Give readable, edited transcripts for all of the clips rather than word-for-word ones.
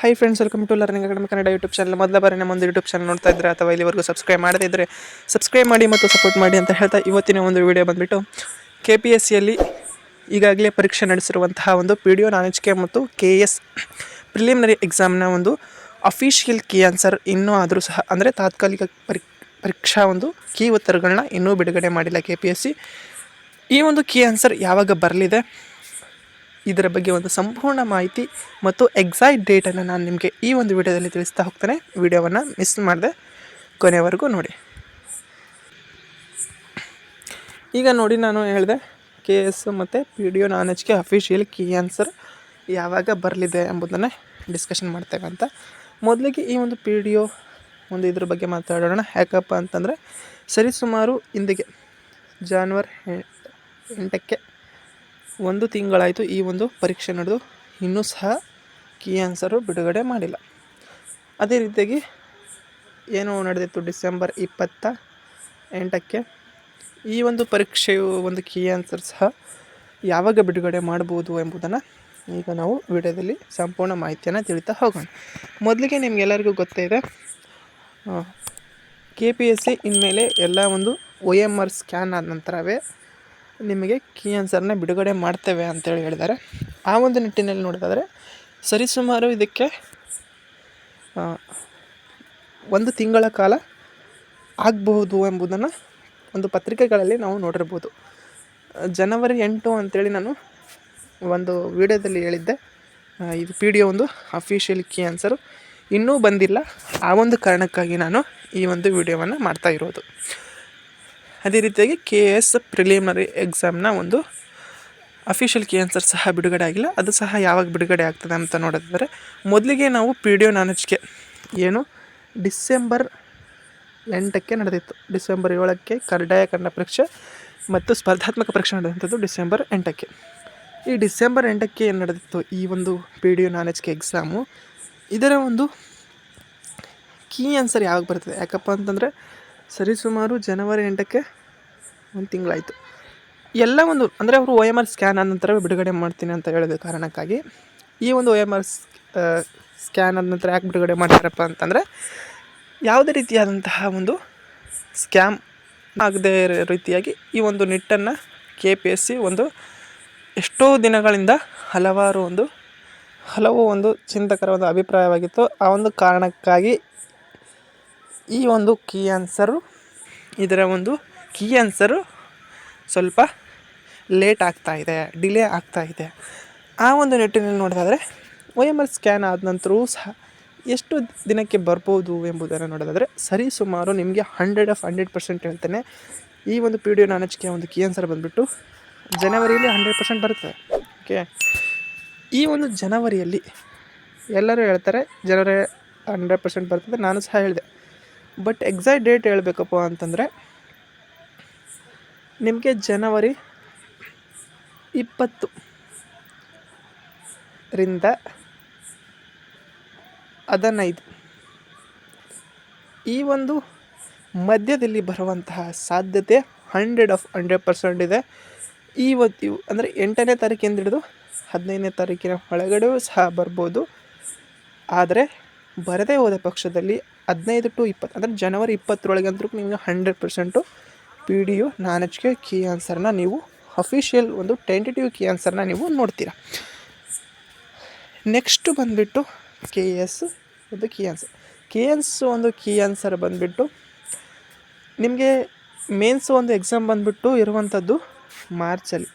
High friends, welcome to learning academy Kannada YouTube channel. ಮೊದಲ ಬಾರಿ ನಮ್ಮೊಂದು YouTube channel ನೋಡ್ತಾ ಇದ್ದರೆ ಅಥವಾ ಇಲ್ಲಿವರೆಗೂ ಸಬ್ಸ್ಕ್ರೈಬ್ ಮಾಡದೇ ಇದ್ದರೆ ಸಬ್ಸ್ಕ್ರೈಬ್ ಮಾಡಿ ಮತ್ತು ಸಪೋರ್ಟ್ ಮಾಡಿ ಅಂತ ಹೇಳ್ತಾ ಇವತ್ತಿನ ಒಂದು ವಿಡಿಯೋ ಬಂದುಬಿಟ್ಟು KPSCಯಲ್ಲಿ ಈಗಾಗಲೇ ಪರೀಕ್ಷೆ ನಡೆಸಿರುವಂತಹ ಒಂದು PDO ನಾಲೆಡ್ಜ್ ಮತ್ತು KS ಪ್ರಿಲಿಮಿನರಿ ಎಕ್ಸಾಮ್ನ ಒಂದು ಅಫಿಷಿಯಲ್ ಕೀ ಆನ್ಸರ್ ಇನ್ನೂ ಆದರೂ ಸಹ ಅಂದರೆ ತಾತ್ಕಾಲಿಕ ಪರೀಕ್ಷಾ ಒಂದು ಕೀ ಉತ್ತರಗಳನ್ನ ಇನ್ನೂ ಬಿಡುಗಡೆ ಮಾಡಿಲ್ಲ KPSC. ಈ ಒಂದು ಕೀ ಆನ್ಸರ್ ಯಾವಾಗ ಬರಲಿದೆ, ಇದರ ಬಗ್ಗೆ ಒಂದು ಸಂಪೂರ್ಣ ಮಾಹಿತಿ ಮತ್ತು ಎಕ್ಸಾಕ್ಟ್ ಡೇಟನ್ನು ನಾನು ನಿಮಗೆ ಈ ಒಂದು ವಿಡಿಯೋದಲ್ಲಿ ತಿಳಿಸ್ತಾ ಹೋಗ್ತೇನೆ. ವಿಡಿಯೋವನ್ನು ಮಿಸ್ ಮಾಡದೆ ಕೊನೆವರೆಗೂ ನೋಡಿ. ಈಗ ನೋಡಿ, ನಾನು ಹೇಳಿದೆ KS ಮತ್ತು PDO ನಾಲೆಡ್ಜ್ಗೆ ಅಫಿಷಿಯಲ್ ಕೀ ಆನ್ಸರ್ ಯಾವಾಗ ಬರಲಿದೆ ಎಂಬುದನ್ನು ಡಿಸ್ಕಷನ್ ಮಾಡ್ತೇವೆ ಅಂತ. ಮೊದಲಿಗೆ ಈ ಒಂದು PDO ಒಂದು ಇದ್ರ ಬಗ್ಗೆ ಮಾತಾಡೋಣ. ಯಾಕಪ್ಪ ಅಂತಂದರೆ ಸರಿಸುಮಾರು ಇಂದಿಗೆ ಜಾನ್ವರಿ 8ಕ್ಕೆ ಒಂದು ತಿಂಗಳಾಯಿತು ಈ ಒಂದು ಪರೀಕ್ಷೆ ನಡೆದು, ಇನ್ನೂ ಸಹ ಕೀ ಆನ್ಸರು ಬಿಡುಗಡೆ ಮಾಡಿಲ್ಲ. ಅದೇ ರೀತಿಯಾಗಿ ಏನು ನಡೆದಿತ್ತು ಡಿಸೆಂಬರ್ 28ಕ್ಕೆ ಈ ಒಂದು ಪರೀಕ್ಷೆಯು ಒಂದು ಕೀ ಆನ್ಸರ್ ಸಹ ಯಾವಾಗ ಬಿಡುಗಡೆ ಮಾಡ್ಬೋದು ಎಂಬುದನ್ನು ಈಗ ನಾವು ವಿಡಿಯೋದಲ್ಲಿ ಸಂಪೂರ್ಣ ಮಾಹಿತಿಯನ್ನು ತಿಳಿತಾ ಹೋಗೋಣ. ಮೊದಲಿಗೆ ನಿಮಗೆಲ್ಲರಿಗೂ ಗೊತ್ತೇ ಇದೆ, KPSC ಇನ್ಮೇಲೆ ಎಲ್ಲ ಒಂದು OMR ಸ್ಕ್ಯಾನ್ ಆದ ನಂತರವೇ ನಿಮಗೆ ಕೀ ಆನ್ಸರ್ನ ಬಿಡುಗಡೆ ಮಾಡ್ತೇವೆ ಅಂತೇಳಿ ಹೇಳಿದ್ದಾರೆ. ಆ ಒಂದು ನಿಟ್ಟಿನಲ್ಲಿ ನೋಡೋದಾದರೆ ಸರಿಸುಮಾರು ಇದಕ್ಕೆ ಒಂದು ತಿಂಗಳ ಕಾಲ ಆಗಬಹುದು ಎಂಬುದನ್ನು ಒಂದು ಪತ್ರಿಕೆಗಳಲ್ಲಿ ನಾವು ನೋಡಿರ್ಬೋದು. ಜನವರಿ 8 ಅಂತೇಳಿ ನಾನು ಒಂದು ವಿಡಿಯೋದಲ್ಲಿ ಹೇಳಿದ್ದೆ. ಇದು PDO ಒಂದು ಅಫಿಷಿಯಲ್ ಕೀ ಆನ್ಸರು ಇನ್ನೂ ಬಂದಿಲ್ಲ. ಆ ಒಂದು ಕಾರಣಕ್ಕಾಗಿ ನಾನು ಈ ಒಂದು ವಿಡಿಯೋವನ್ನು ಮಾಡ್ತಾ ಇರೋದು. ಅದೇ ರೀತಿಯಾಗಿ KS ಪ್ರಿಲಿಮಿನರಿ ಎಕ್ಸಾಮ್ನ ಒಂದು ಅಫಿಷಿಯಲ್ ಕೀ ಆನ್ಸರ್ ಸಹ ಬಿಡುಗಡೆ ಆಗಿಲ್ಲ. ಅದು ಸಹ ಯಾವಾಗ ಬಿಡುಗಡೆ ಆಗ್ತದೆ ಅಂತ ನೋಡಿದ್ರೆ, ಮೊದಲಿಗೆ ನಾವು PDO ನಾಲೆಡ್ಜ್ಗೆ ಏನು ಡಿಸೆಂಬರ್ 8ಕ್ಕೆ ನಡೆದಿತ್ತು. ಡಿಸೆಂಬರ್ 7ಕ್ಕೆ ಕಡ್ಡಾಯ ಕನ್ನಡ ಪರೀಕ್ಷೆ ಮತ್ತು ಸ್ಪರ್ಧಾತ್ಮಕ ಪರೀಕ್ಷೆ ನಡೆದಂಥದ್ದು ಡಿಸೆಂಬರ್ 8ಕ್ಕೆ. ಈ ಡಿಸೆಂಬರ್ 8ಕ್ಕೆ ಏನು ನಡೆದಿತ್ತು ಈ ಒಂದು PDO ನಾಲೆಡ್ಜ್ಗೆ ಎಕ್ಸಾಮು, ಇದರ ಒಂದು ಕೀ ಆನ್ಸರ್ ಯಾವಾಗ ಬರ್ತದೆ? ಯಾಕಪ್ಪ ಅಂತಂದರೆ ಸರಿಸುಮಾರು ಜನವರಿ 8ಕ್ಕೆ ಒಂದು ತಿಂಗಳಾಯಿತು. ಎಲ್ಲ ಒಂದು ಅಂದರೆ ಅವರು OMR ಸ್ಕ್ಯಾನ್ ಆದ ನಂತರವೇ ಬಿಡುಗಡೆ ಮಾಡ್ತೀನಿ ಅಂತ ಹೇಳಿದ ಕಾರಣಕ್ಕಾಗಿ ಈ ಒಂದು OMR ಸ್ಕ್ಯಾನ್ ಆದ ನಂತರ ಯಾಕೆ ಬಿಡುಗಡೆ ಮಾಡ್ತಾರಪ್ಪ ಅಂತಂದರೆ, ಯಾವುದೇ ರೀತಿಯಾದಂತಹ ಒಂದು ಸ್ಕ್ಯಾಮ್ ಆಗದೇ ಇರೋ ರೀತಿಯಾಗಿ ಈ ಒಂದು ನಿಟ್ಟನ್ನು KPSC ಒಂದು ಎಷ್ಟೋ ದಿನಗಳಿಂದ ಹಲವು ಒಂದು ಚಿಂತಕರ ಒಂದು ಅಭಿಪ್ರಾಯವಾಗಿತ್ತು. ಆ ಒಂದು ಕಾರಣಕ್ಕಾಗಿ ಈ ಒಂದು ಕೀ ಆನ್ಸರು ಇದರ ಒಂದು ಕೀ ಆನ್ಸರು ಸ್ವಲ್ಪ ಲೇಟ್ ಆಗ್ತಾಯಿದೆ, ಡಿಲೇ ಆಗ್ತಾಯಿದೆ. ಆ ಒಂದು ನಿಟ್ಟಿನಲ್ಲಿ ನೋಡೋದಾದರೆ OMR ಸ್ಕ್ಯಾನ್ ಆದ ನಂತರವೂ ಸಹ ಎಷ್ಟು ದಿನಕ್ಕೆ ಬರ್ಬೋದು ಎಂಬುದನ್ನು ನೋಡೋದಾದರೆ ಸರಿಸುಮಾರು ನಿಮಗೆ 100% ಹೇಳ್ತೇನೆ, ಈ ಒಂದು PDO ನಾಲೆಡ್ಜ್ಗೆ ಒಂದು ಕೀ ಆನ್ಸರ್ ಬಂದುಬಿಟ್ಟು ಜನವರಿಯಲ್ಲಿ 100% ಬರ್ತದೆ. ಓಕೆ, ಈ ಒಂದು ಜನವರಿಯಲ್ಲಿ ಎಲ್ಲರೂ ಹೇಳ್ತಾರೆ ಜನವರಿ 100% ಬರ್ತದೆ, ನಾನು ಸಹ ಹೇಳಿದೆ. ಬಟ್ ಎಕ್ಸಾಕ್ಟ್ ಡೇಟ್ ಹೇಳಬೇಕಪ್ಪ ಅಂತಂದರೆ ನಿಮಗೆ ಜನವರಿ 20 ರಿಂದ 15 ಈ ಒಂದು ಮಧ್ಯದಲ್ಲಿ ಬರುವಂತಹ ಸಾಧ್ಯತೆ 100% ಇದೆ. ಇವತ್ತು ಅಂದರೆ 8ನೇ ತಾರೀಕಿಂದ ಹಿಡಿದು 15ನೇ ತಾರೀಕಿನ ಒಳಗಡೆಯೂ ಸಹ ಬರ್ಬೋದು. ಆದರೆ ಬರದೇ ಹೋದ ಪಕ್ಷದಲ್ಲಿ 15 to 20 ಅಂದರೆ ಜನವರಿ 20ರೊಳಗಂತೂ ನಿಮಗೆ 100% PDO ನಾಲೆಡ್ಜ್ಗೆ ಕೀ ಆನ್ಸರ್ನ ನೀವು ಅಫಿಷಿಯಲ್ ಒಂದು ಟೆಂಟೇಟಿವ್ ಕೀ ಆನ್ಸರ್ನ ನೀವು ನೋಡ್ತೀರಾ. ನೆಕ್ಸ್ಟು ಬಂದುಬಿಟ್ಟು KS ಒಂದು ಕೀ ಆನ್ಸರ್. KS ಒಂದು ಕೀ ಆನ್ಸರ್ ಬಂದುಬಿಟ್ಟು ನಿಮಗೆ ಮೇನ್ಸ್ ಒಂದು ಎಕ್ಸಾಮ್ ಬಂದುಬಿಟ್ಟು ಇರುವಂಥದ್ದು ಮಾರ್ಚಲ್ಲಿ.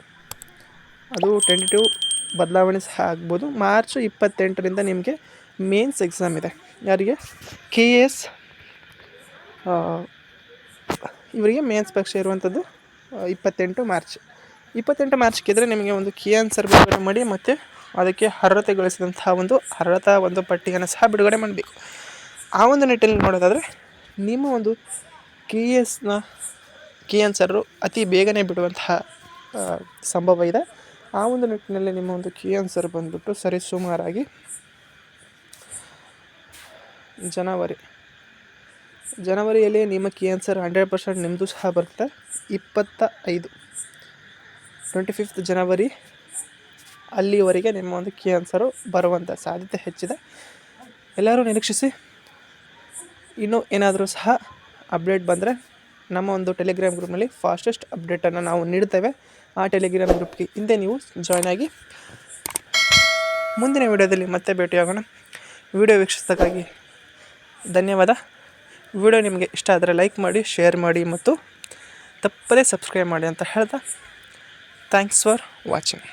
ಅದು ಟೆಂಟೇಟಿವ್ ಬದಲಾವಣೆ ಸಹ ಆಗ್ಬೋದು. ಮಾರ್ಚ್ 28ರಿಂದ ನಿಮಗೆ ಮೇನ್ಸ್ ಎಕ್ಸಾಮ್ ಇದೆ. ಯಾರಿಗೆ? KS ಇವರಿಗೆ ಮೇನ್ಸ್ ಪರೀಕ್ಷೆ ಇರುವಂಥದ್ದು 28 ಮಾರ್ಚ್ಗಿದ್ರೆ ನಿಮಗೆ ಒಂದು ಕೀ ಆನ್ಸರ್ ಬಿಡುಗಡೆ ಮಾಡಿ ಮತ್ತು ಅದಕ್ಕೆ ಅರ್ಹತೆಗೊಳಿಸಿದಂತಹ ಒಂದು ಅರ್ಹತಾ ಒಂದು ಪಟ್ಟಿಯನ್ನು ಸಹ ಬಿಡುಗಡೆ ಮಾಡಬೇಕು. ಆ ಒಂದು ನಿಟ್ಟಿನಲ್ಲಿ ನೋಡೋದಾದರೆ ನಿಮ್ಮ ಒಂದು KSನ ಕೀ ಆನ್ಸರು ಅತಿ ಬೇಗನೆ ಬಿಡುವಂತಹ ಸಂಭವ ಇದೆ. ಆ ಒಂದು ನಿಟ್ಟಿನಲ್ಲಿ ನಿಮ್ಮ ಒಂದು ಕೀ ಆನ್ಸರ್ ಬಂದುಬಿಟ್ಟು ಸರಿಸುಮಾರಾಗಿ ಜನವರಿಯಲ್ಲಿ ನಿಮ್ಮ ಕೀ ಆನ್ಸರ್ 100% ನಿಮ್ಮದು ಸಹ ಬರುತ್ತೆ. 25 ಜನವರಿ ಅಲ್ಲಿವರೆಗೆ ನಿಮ್ಮ ಒಂದು ಕೀ ಆನ್ಸರು ಬರುವಂಥ ಸಾಧ್ಯತೆ ಹೆಚ್ಚಿದೆ. ಎಲ್ಲರೂ ನಿರೀಕ್ಷಿಸಿ. ಇನ್ನೂ ಏನಾದರೂ ಸಹ ಅಪ್ಡೇಟ್ ಬಂದರೆ ನಮ್ಮ ಒಂದು ಟೆಲಿಗ್ರಾಮ್ ಗ್ರೂಪ್ನಲ್ಲಿ ಫಾಸ್ಟೆಸ್ಟ್ ಅಪ್ಡೇಟನ್ನು ನಾವು ನೀಡ್ತೇವೆ. ಆ ಟೆಲಿಗ್ರಾಮ್ ಗ್ರೂಪ್ಗೆ ಹಿಂದೆ ನೀವು ಜಾಯ್ನ್ ಆಗಿ. ಮುಂದಿನ ವಿಡಿಯೋದಲ್ಲಿ ಮತ್ತೆ ಭೇಟಿಯಾಗೋಣ. ವಿಡಿಯೋ ವೀಕ್ಷಿಸಿದ್ದಕ್ಕಾಗಿ ಧನ್ಯವಾದ. ವಿಡಿಯೋ ನಿಮಗೆ ಇಷ್ಟ ಆದರೆ ಲೈಕ್ ಮಾಡಿ, ಶೇರ್ ಮಾಡಿ ಮತ್ತು ತಪ್ಪದೇ ಸಬ್ಸ್ಕ್ರೈಬ್ ಮಾಡಿ ಅಂತ ಹೇಳ್ತಾ ಥ್ಯಾಂಕ್ಸ್ ಫಾರ್ ವಾಚಿಂಗ್.